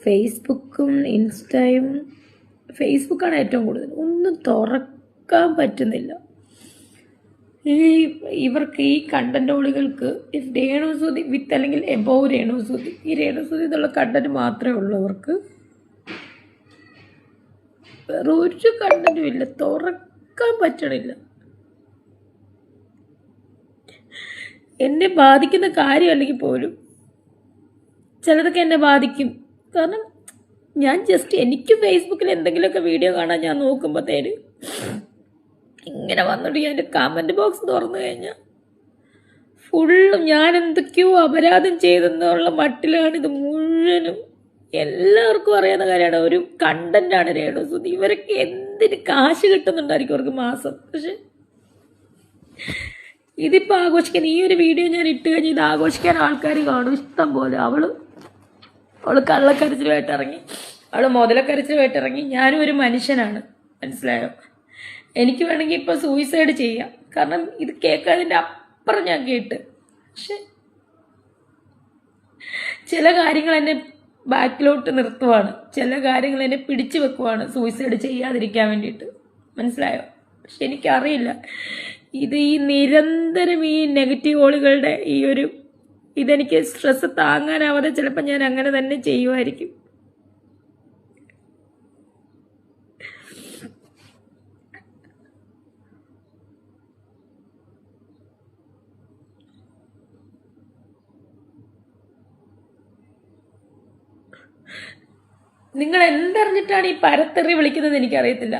ഫേസ്ബുക്കും ഇൻസ്റ്റയും, ഫേസ്ബുക്കാണ് ഏറ്റവും കൂടുതൽ. ഒന്നും തുറക്കാൻ പറ്റുന്നില്ല. ഇവർക്ക് ഈ കണ്ടൻറ്റോളികൾക്ക് രേണുസുതി വിത്ത് അല്ലെങ്കിൽ എബോവ് രേണുസുതി, ഈ രേണുസുതി എന്നുള്ള കണ്ടൻറ്റ് മാത്രമേ ഉള്ളൂ അവർക്ക്. വേറെ ഒരു കണ്ടൻറ്റും ഇല്ല, തുറക്കാൻ പറ്റണില്ല. എന്നെ ബാധിക്കുന്ന കാര്യമല്ലെങ്കിൽ പോലും ചിലതൊക്കെ എന്നെ ബാധിക്കും. കാരണം ഞാൻ എനിക്ക് ഫേസ്ബുക്കിൽ എന്തെങ്കിലുമൊക്കെ വീഡിയോ കാണാൻ ഞാൻ നോക്കുമ്പോഴത്തേന് ഇങ്ങനെ വന്നിട്ട് ഞാൻ എൻ്റെ കമൻറ്റ് ബോക്സ് തുറന്നു കഴിഞ്ഞാൽ ഫുള്ളും ഞാൻ എന്തൊക്കെയോ അപരാധം ചെയ്തെന്നുള്ള മട്ടിലാണ് ഇത് മുഴുവനും. എല്ലാവർക്കും അറിയാവുന്ന കാര്യമാണ്, ഒരു കണ്ടൻ്റാണ് രേണുസുതി. ഇവരൊക്കെ എന്തിന് കാശ് കിട്ടുന്നുണ്ടായിരിക്കും അവർക്ക് മാസം. പക്ഷെ ഇതിപ്പോൾ ആഘോഷിക്കാൻ ഈ ഒരു വീഡിയോ ഞാൻ ഇട്ട് കഴിഞ്ഞ് ഇത് ആഘോഷിക്കാൻ ആൾക്കാർ കാണും ഇഷ്ടം പോലെ. അവൾ കള്ളക്കരച്ചിലുമായിട്ട് ഇറങ്ങി, അവൾ മുതലക്കരച്ചിലുമായിട്ട് ഇറങ്ങി. ഞാനും ഒരു മനുഷ്യനാണ്, മനസ്സിലായോ? എനിക്ക് വേണമെങ്കിൽ ഇപ്പോൾ സൂയിസൈഡ് ചെയ്യാം, കാരണം ഇത് കേൾക്കാതിൻ്റെ അപ്പുറം ഞാൻ കേട്ട്. പക്ഷെ ചില കാര്യങ്ങൾ എന്നെ ബാക്കിലോട്ട് നിർത്തുവാണ്, ചില കാര്യങ്ങൾ എന്നെ പിടിച്ചു വെക്കുവാണ് സൂയിസൈഡ് ചെയ്യാതിരിക്കാൻ വേണ്ടിയിട്ട്, മനസ്സിലായോ? പക്ഷെ എനിക്കറിയില്ല, ഇത് ഈ നിരന്തരം ഈ നെഗറ്റീവ് ഓളുകളുടെ ഈ ഒരു ഇതെനിക്ക് സ്ട്രെസ് താങ്ങാനാവാതെ ചിലപ്പോൾ ഞാൻ അങ്ങനെ തന്നെ ചെയ്യുമായിരിക്കും. നിങ്ങൾ എന്തറിഞ്ഞിട്ടാണ് ഈ പരത്തെറി വിളിക്കുന്നത് എനിക്കറിയത്തില്ല.